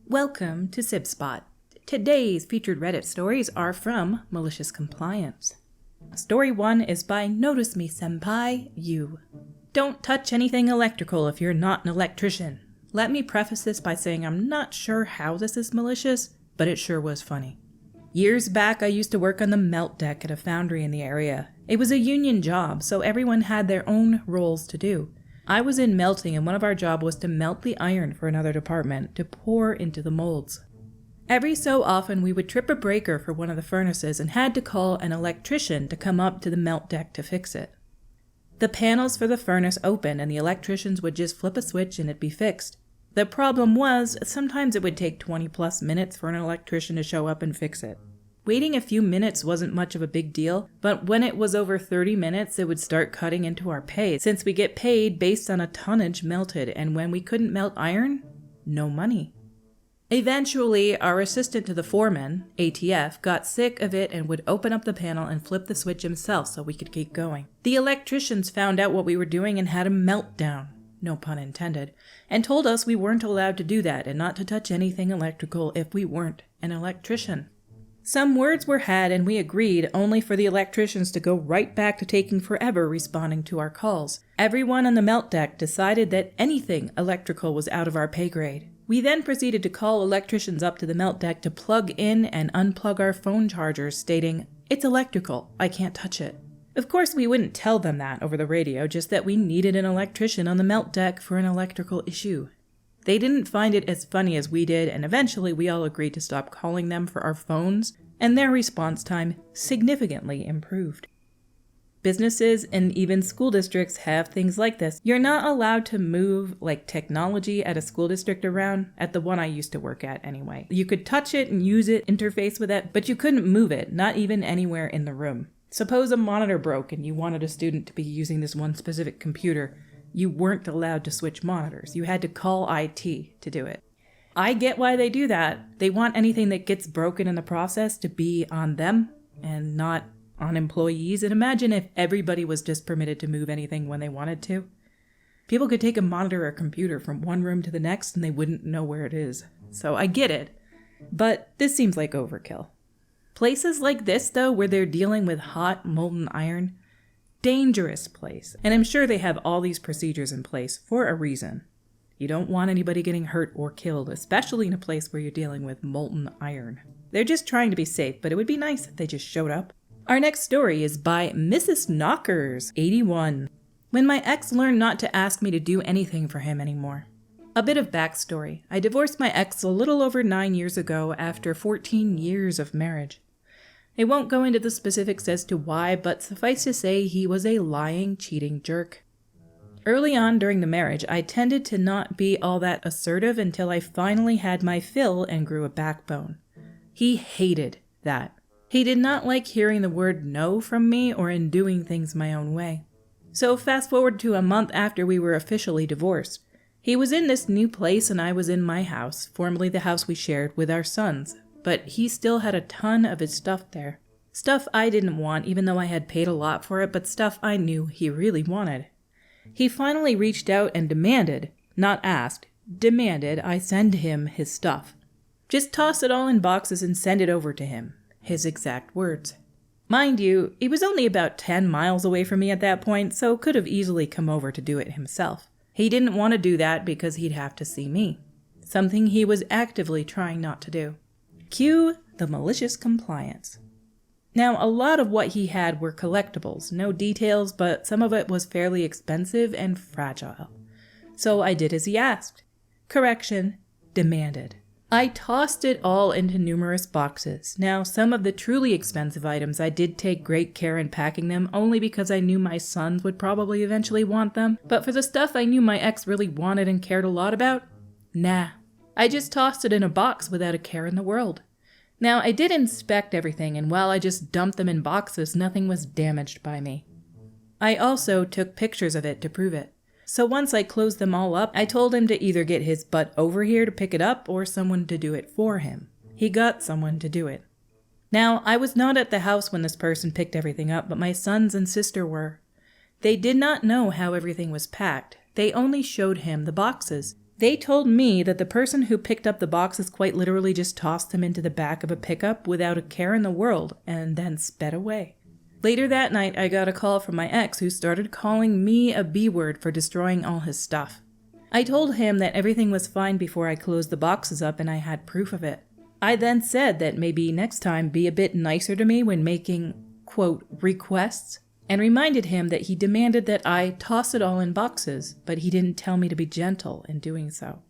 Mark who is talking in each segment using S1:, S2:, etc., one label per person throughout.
S1: Welcome to Sib Spot. Today's featured Reddit stories are from MaliciousCompliance. Story 1 is by Notice Me Senpai You. Don't touch anything electrical if you're not an electrician. Let me preface this by saying I'm not sure how this is malicious, but it sure was funny. Years back, I used to work on the melt deck at a foundry in the area. It was a union job, so everyone had their own roles to do. I was in melting, and one of our jobs was to melt the iron for another department to pour into the molds. Every so often, we would trip a breaker for one of the furnaces and had to call an electrician to come up to the melt deck to fix it. The panels for the furnace opened, and the electricians would just flip a switch and it'd be fixed. The problem was, sometimes it would take 20+ minutes for an electrician to show up and fix it. Waiting a few minutes wasn't much of a big deal, but when it was over 30 minutes, it would start cutting into our pay, since we get paid based on a tonnage melted, and when we couldn't melt iron, no money. Eventually, our assistant to the foreman, ATF, got sick of it and would open up the panel and flip the switch himself so we could keep going. The electricians found out what we were doing and had a meltdown, no pun intended, and told us we weren't allowed to do that and not to touch anything electrical if we weren't an electrician. Some words were had and we agreed, only for the electricians to go right back to taking forever responding to our calls. Everyone on the melt deck decided that anything electrical was out of our pay grade. We then proceeded to call electricians up to the melt deck to plug in and unplug our phone chargers, stating, "It's electrical, I can't touch it." Of course, we wouldn't tell them that over the radio, just that we needed an electrician on the melt deck for an electrical issue. They didn't find it as funny as we did, and eventually we all agreed to stop calling them for our phones, and their response time significantly improved. Businesses and even school districts have things like this. You're not allowed to move like technology at a school district around, at the one I used to work at anyway. You could touch it and use it, interface with it, but you couldn't move it, not even anywhere in the room. Suppose a monitor broke and you wanted a student to be using this one specific computer. You weren't allowed to switch monitors. You had to call IT to do it. I get why they do that. They want anything that gets broken in the process to be on them and not on employees. And imagine if everybody was just permitted to move anything when they wanted to. People could take a monitor or computer from one room to the next and they wouldn't know where it is. So I get it, but this seems like overkill. Places like this, though, where they're dealing with hot, molten iron, dangerous place. And I'm sure they have all these procedures in place for a reason. You don't want anybody getting hurt or killed, especially in a place where you're dealing with molten iron. They're just trying to be safe, but it would be nice if they just showed up. Our next story is by Mrs. Knockers, 81. When my ex learned not to ask me to do anything for him anymore. A bit of backstory. I divorced my ex a little over 9 years ago after 14 years of marriage. I won't go into the specifics as to why, but suffice to say he was a lying, cheating jerk. Early on during the marriage, I tended to not be all that assertive until I finally had my fill and grew a backbone. He hated that. He did not like hearing the word no from me or in doing things my own way. So fast forward to a month after we were officially divorced. He was in this new place and I was in my house, formerly the house we shared with our sons. But he still had a ton of his stuff there. Stuff I didn't want, even though I had paid a lot for it, but stuff I knew he really wanted. He finally reached out and demanded, not asked, demanded I send him his stuff. Just toss it all in boxes and send it over to him. His exact words. Mind you, he was only about 10 miles away from me at that point, so could have easily come over to do it himself. He didn't want to do that because he'd have to see me. Something he was actively trying not to do. Cue the malicious compliance. Now, a lot of what he had were collectibles, no details, but some of it was fairly expensive and fragile. So I did as he asked. Correction, demanded. I tossed it all into numerous boxes. Now, some of the truly expensive items I did take great care in packing them, only because I knew my sons would probably eventually want them. But for the stuff I knew my ex really wanted and cared a lot about, nah. I just tossed it in a box without a care in the world. Now, I did inspect everything, and while I just dumped them in boxes, nothing was damaged by me. I also took pictures of it to prove it. So once I closed them all up, I told him to either get his butt over here to pick it up or someone to do it for him. He got someone to do it. Now, I was not at the house when this person picked everything up, but my sons and sister were. They did not know how everything was packed. They only showed him the boxes. They told me that the person who picked up the boxes quite literally just tossed them into the back of a pickup without a care in the world and then sped away. Later that night, I got a call from my ex who started calling me a B-word for destroying all his stuff. I told him that everything was fine before I closed the boxes up and I had proof of it. I then said that maybe next time be a bit nicer to me when making, quote, requests, and reminded him that he demanded that I toss it all in boxes, but he didn't tell me to be gentle in doing so.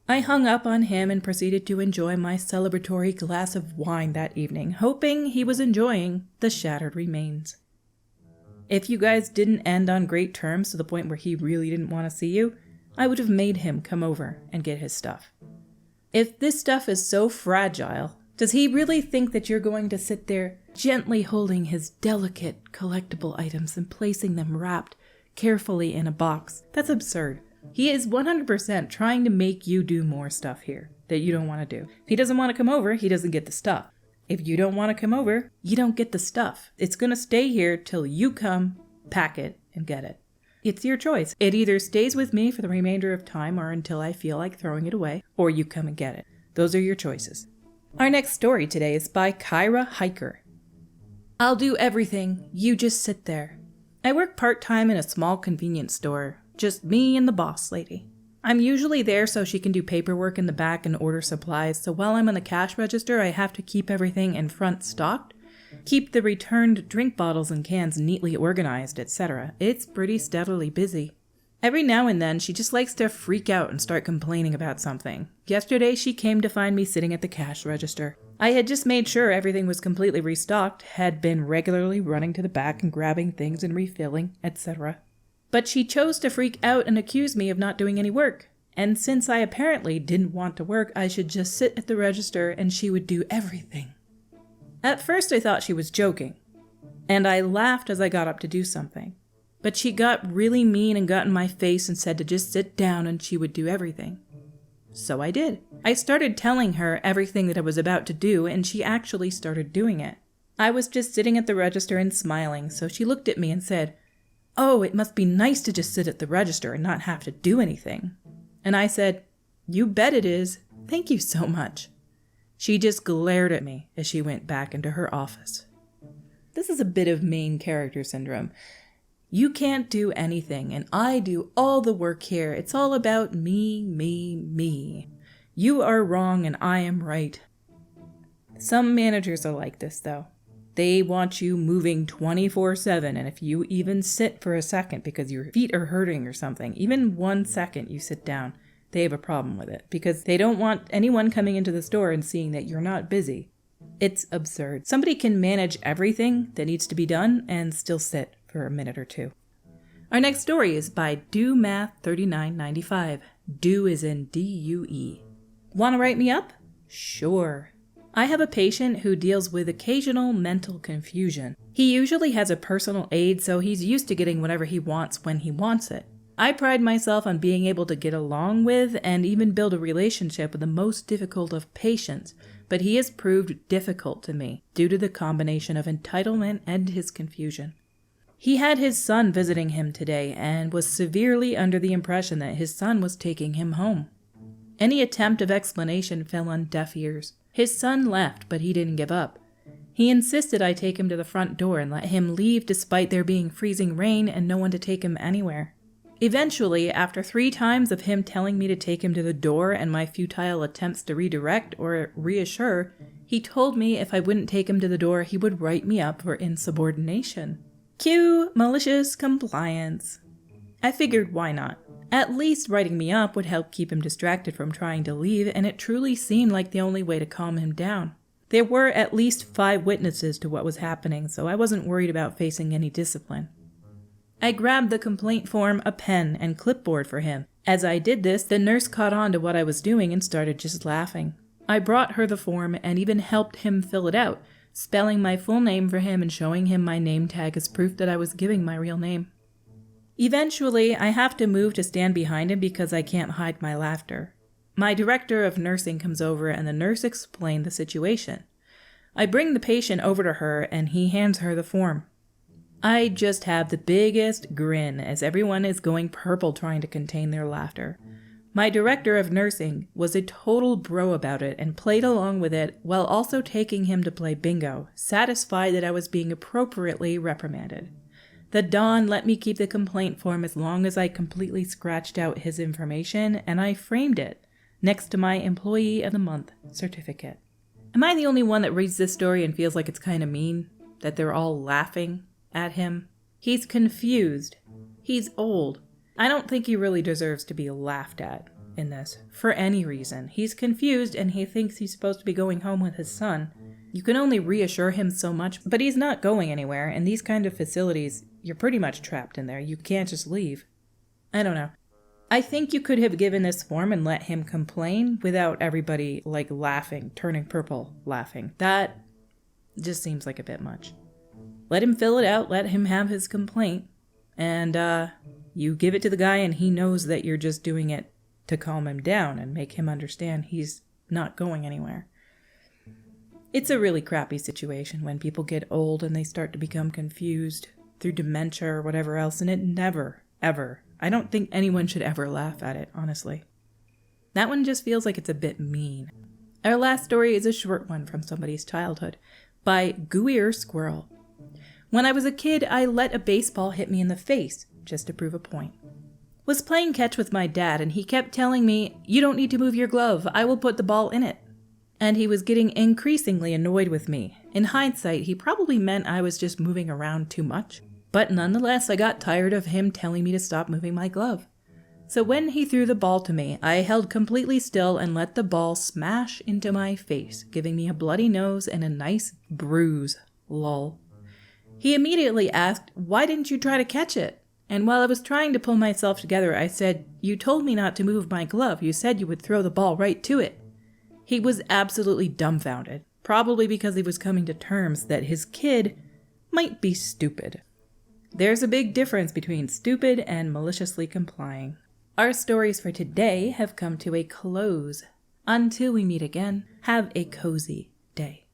S1: I hung up on him and proceeded to enjoy my celebratory glass of wine that evening, hoping he was enjoying the shattered remains. If you guys didn't end on great terms to the point where he really didn't want to see you, I would have made him come over and get his stuff. If this stuff is so fragile, does he really think that you're going to sit there gently holding his delicate collectible items and placing them wrapped carefully in a box? That's absurd. He is 100% trying to make you do more stuff here that you don't want to do. If he doesn't want to come over, he doesn't get the stuff. If you don't want to come over, you don't get the stuff. It's going to stay here till you come, pack it, and get it. It's your choice. It either stays with me for the remainder of time or until I feel like throwing it away, or you come and get it. Those are your choices. Our next story today is by Kyra Hiker. I'll do everything. You just sit there. I work part-time in a small convenience store. Just me and the boss lady. I'm usually there so she can do paperwork in the back and order supplies, so while I'm on the cash register, I have to keep everything in front stocked, keep the returned drink bottles and cans neatly organized, etc. It's pretty steadily busy. Every now and then, she just likes to freak out and start complaining about something. Yesterday, she came to find me sitting at the cash register. I had just made sure everything was completely restocked, had been regularly running to the back and grabbing things and refilling, etc. But she chose to freak out and accuse me of not doing any work. And since I apparently didn't want to work, I should just sit at the register and she would do everything. At first I thought she was joking, and I laughed as I got up to do something. But she got really mean and got in my face and said to just sit down and she would do everything. So I did. I started telling her everything that I was about to do, and she actually started doing it. I was just sitting at the register and smiling, so she looked at me and said, "Oh, it must be nice to just sit at the register and not have to do anything." And I said, "You bet it is. Thank you so much." She just glared at me as she went back into her office. This is a bit of main character syndrome. You can't do anything, and I do all the work here. It's all about me, me, me. You are wrong and I am right. Some managers are like this, though. They want you moving 24/7, and if you even sit for a second because your feet are hurting or something, even 1 second you sit down, they have a problem with it because they don't want anyone coming into the store and seeing that you're not busy. It's absurd. Somebody can manage everything that needs to be done and still sit for a minute or two. Our next story is by DoMath3995. Do is in D-U-E. Want to write me up? Sure. I have a patient who deals with occasional mental confusion. He usually has a personal aide, so he's used to getting whatever he wants when he wants it. I pride myself on being able to get along with and even build a relationship with the most difficult of patients, but he has proved difficult to me due to the combination of entitlement and his confusion. He had his son visiting him today and was severely under the impression that his son was taking him home. Any attempt of explanation fell on deaf ears. His son left, but he didn't give up. He insisted I take him to the front door and let him leave despite there being freezing rain and no one to take him anywhere. Eventually, after 3 times of him telling me to take him to the door and my futile attempts to redirect or reassure, he told me if I wouldn't take him to the door, he would write me up for insubordination. Cue malicious compliance. I figured why not? At least writing me up would help keep him distracted from trying to leave, and it truly seemed like the only way to calm him down. There were at least 5 witnesses to what was happening, so I wasn't worried about facing any discipline. I grabbed the complaint form, a pen, and clipboard for him. As I did this, the nurse caught on to what I was doing and started just laughing. I brought her the form and even helped him fill it out, spelling my full name for him and showing him my name tag as proof that I was giving my real name. Eventually, I have to move to stand behind him because I can't hide my laughter. My director of nursing comes over and the nurse explained the situation. I bring the patient over to her and he hands her the form. I just have the biggest grin as everyone is going purple trying to contain their laughter. My director of nursing was a total bro about it and played along with it while also taking him to play bingo, satisfied that I was being appropriately reprimanded. The Don let me keep the complaint form as long as I completely scratched out his information, and I framed it next to my Employee of the Month certificate. Am I the only one that reads this story and feels like it's kind of mean? That they're all laughing at him? He's confused. He's old. I don't think he really deserves to be laughed at in this, for any reason. He's confused and he thinks he's supposed to be going home with his son. You can only reassure him so much, but he's not going anywhere. In these kind of facilities, you're pretty much trapped in there. You can't just leave. I don't know. I think you could have given this form and let him complain without everybody, laughing, turning purple, laughing. That just seems like a bit much. Let him fill it out, let him have his complaint, and you give it to the guy and he knows that you're just doing it to calm him down and make him understand he's not going anywhere. It's a really crappy situation when people get old and they start to become confused through dementia or whatever else, and it never, ever, I don't think anyone should ever laugh at it, honestly. That one just feels like it's a bit mean. Our last story is a short one from somebody's childhood by Gooier Squirrel. When I was a kid, I let a baseball hit me in the face, just to prove a point. Was playing catch with my dad, and he kept telling me, "You don't need to move your glove, I will put the ball in it." And he was getting increasingly annoyed with me. In hindsight, he probably meant I was just moving around too much. But nonetheless, I got tired of him telling me to stop moving my glove. So when he threw the ball to me, I held completely still and let the ball smash into my face, giving me a bloody nose and a nice bruise. Lol. He immediately asked, "Why didn't you try to catch it?" And while I was trying to pull myself together, I said, "You told me not to move my glove. You said you would throw the ball right to it." He was absolutely dumbfounded, probably because he was coming to terms that his kid might be stupid. There's a big difference between stupid and maliciously complying. Our stories for today have come to a close. Until we meet again, have a cozy day.